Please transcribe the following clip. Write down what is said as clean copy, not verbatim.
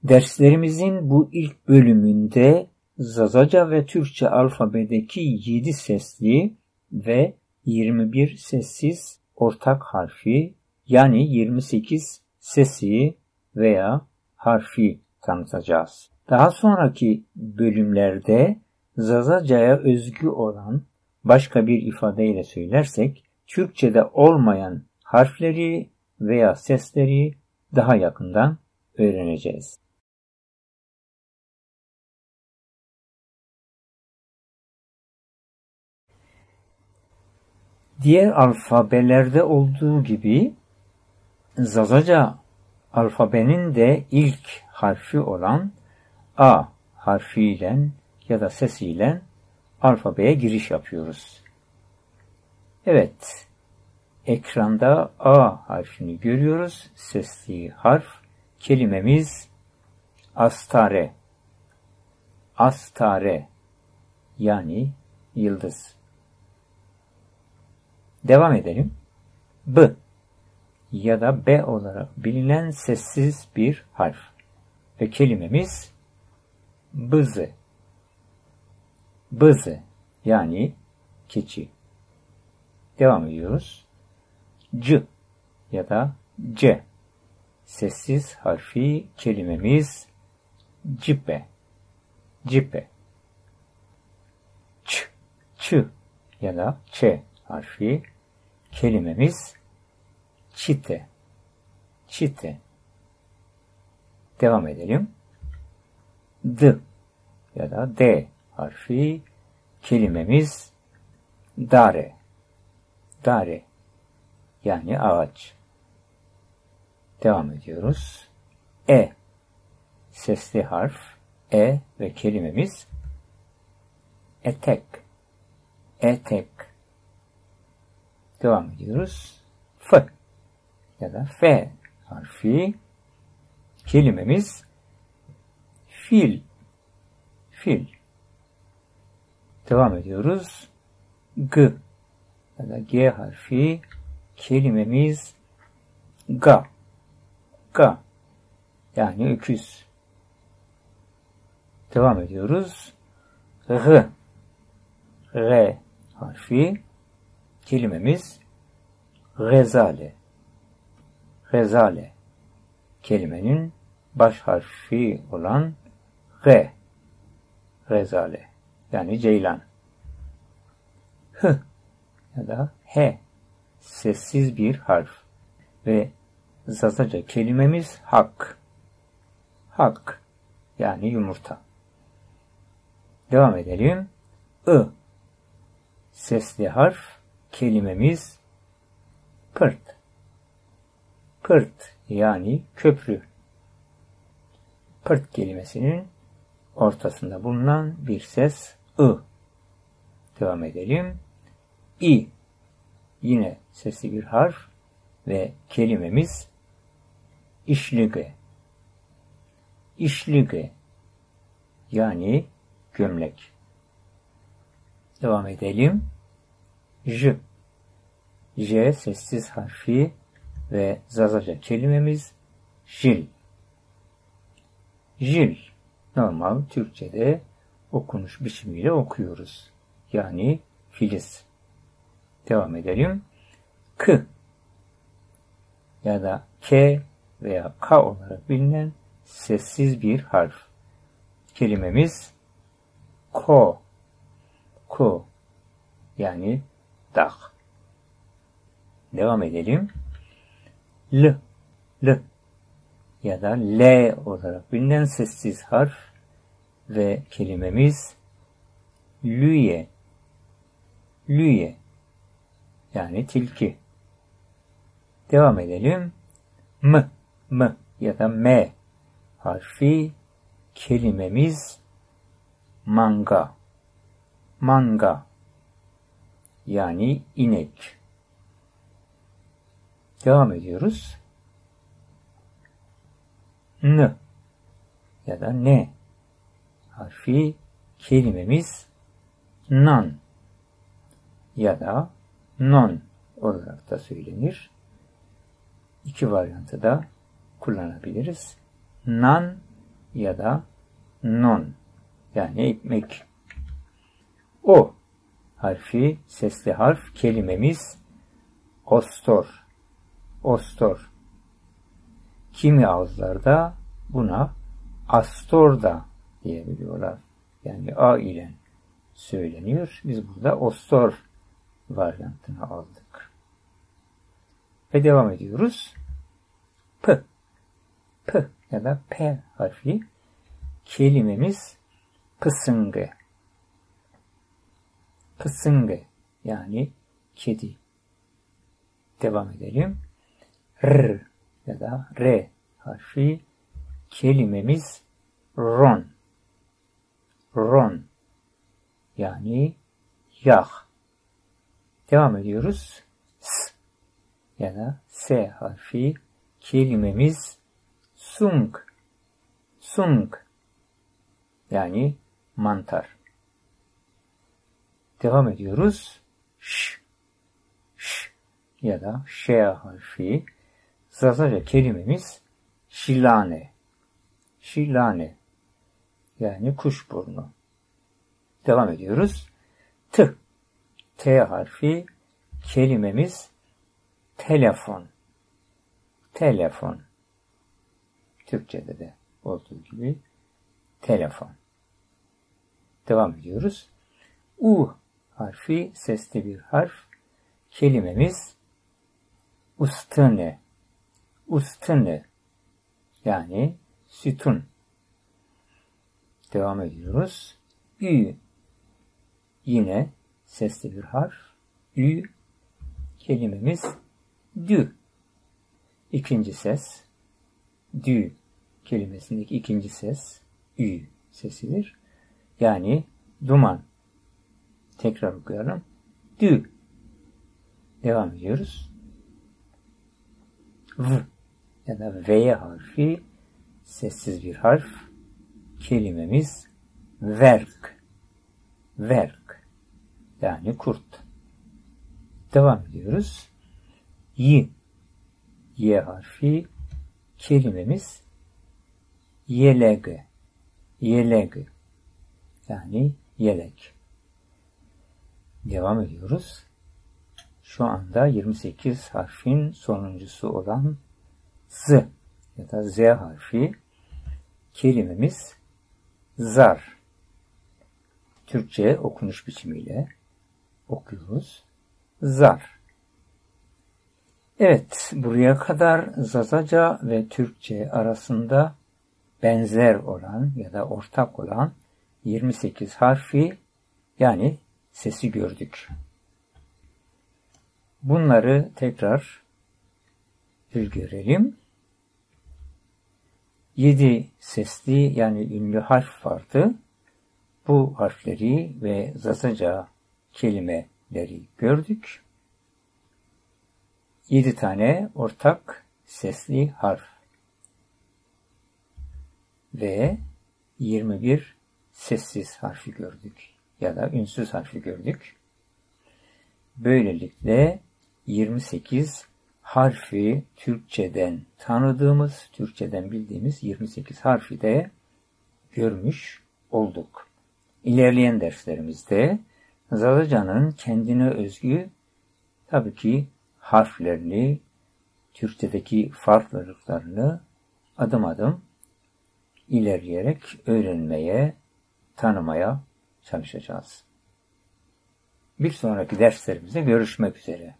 Derslerimizin bu ilk bölümünde Zazaca ve Türkçe alfabedeki 7 sesli ve 21 sessiz ortak harfi, yani 28 sesi veya harfi tanıtacağız. Daha sonraki bölümlerde Zazaca'ya özgü olan, başka bir ifadeyle söylersek, Türkçe'de olmayan harfleri veya sesleri daha yakından öğreneceğiz. Diğer alfabelerde olduğu gibi Zazaca alfabenin de ilk harfi olan A harfiyle ya da sesiyle alfabeye giriş yapıyoruz. Evet, ekranda A harfini görüyoruz. Sesli harf. Kelimemiz astare. Astare, yani yıldız. Devam edelim. B ya da B olarak bilinen sessiz bir harf. Ve kelimemiz bızı. Bızı, yani keçi. Devam ediyoruz. C ya da C. Sessiz harfi, kelimemiz cipe. Cipe. Ç ya da Ç harfi, kelimemiz çite. Çite. Devam edelim. D ya da D harfi, kelimemiz dare. Dare, yani ağaç. Devam ediyoruz. E sesli harf, E ve kelimemiz etek. Etek. Devam ediyoruz. F ya da F harfi, kelimemiz fil. Fil. Devam ediyoruz. G ya da G harfi, kelimemiz ga. Ga, yani öküz. Devam ediyoruz. R. R harfi, kelimemiz rezale. Rezale. Kelimenin baş harfi olan R. Rezale, yani ceylan. H ya da H. Sessiz bir harf. Ve Zazaca kelimemiz hak. Hak, yani yumurta. Devam edelim. I sesli harf, kelimemiz pırt. Pırt, yani köprü. Pırt kelimesinin ortasında bulunan bir ses I. Devam edelim. İ yine sesli bir harf ve kelimemiz işlige. İşlige, yani gömlek. Devam edelim. J. J sessiz harfi ve Zazaca kelimemiz jil. Jil, normal Türkçe'de okunuş biçimiyle okuyoruz. Yani filiz. Devam edelim. K ya da K veya K olarak bilinen sessiz bir harf. Kelimemiz ko. Ko, yani dağ. Devam edelim. L. L ya da L olarak bilinen sessiz harf ve kelimemiz lüye. Lüye, yani tilki. Devam edelim. M. M ya da M harfi, kelimemiz manga. Manga, yani inek. Devam ediyoruz. N ya da N harfi, kelimemiz nan ya da non olarak da söylenir. İki varyantı da kullanabiliriz. Nan ya da non yani ekmek. O harfi sesli harf kelimemiz ostor. Ostor. Kimi ağızlarda buna astor da diyebiliyorlar. Yani A ile söyleniyor. Biz burada ostor varyantını aldık. Ve devam ediyoruz. P. P ya da P harfi kelimemiz pısıngı. Pısıngı yani kedi. Devam edelim. R ya da R harfi kelimemiz ron. Ron yani yağ. Devam ediyoruz. S ya da S harfi kelimemiz sung. Sung yani mantar. Devam ediyoruz. Ş. Ş ya da Ş harfi Zazaca kelimemiz şilane. Şilane yani kuşburnu. Devam ediyoruz. T. T harfi kelimemiz telefon. Telefon. Türkçe'de de olduğu gibi telefon. Devam ediyoruz. U harfi sesli bir harf. Kelimemiz ustune. Ustune yani sütun. Devam ediyoruz. Ü yine sesli bir harf. Ü kelimemiz dü. İkinci ses. Dü kelimesindeki ikinci ses ü sesidir. Yani duman. Tekrar okuyalım. Dü. Devam ediyoruz. V ya da V harfi sessiz bir harf. Kelimemiz verk. Verk yani kurt. Devam ediyoruz. Y. Y harfi kelimemiz yelege. Yelege yani yelek. Devam ediyoruz. Şu anda 28 harfin sonuncusu olan Z ya da Z harfi kelimemiz zar. Türkçe okunuş biçimiyle okuyoruz. Zar. Evet, buraya kadar Zazaca ve Türkçe arasında benzer olan ya da ortak olan 28 harfi yani sesi gördük. Bunları tekrar bir görelim. 7 sesli yani ünlü harf vardı. Bu harfleri ve Zazaca kelimeleri gördük. 7 tane ortak sesli harf ve 21 sessiz harfi gördük ya da ünsüz harfi gördük. Böylelikle 28 harfi Türkçeden tanıdığımız, Türkçeden bildiğimiz 28 harfi de görmüş olduk. İlerleyen derslerimizde Zazaca'nın kendine özgü tabii ki harflerini, Türkçedeki farklılıklarını adım adım ilerleyerek öğrenmeye, tanımaya çalışacağız. Bir sonraki derslerimizde görüşmek üzere.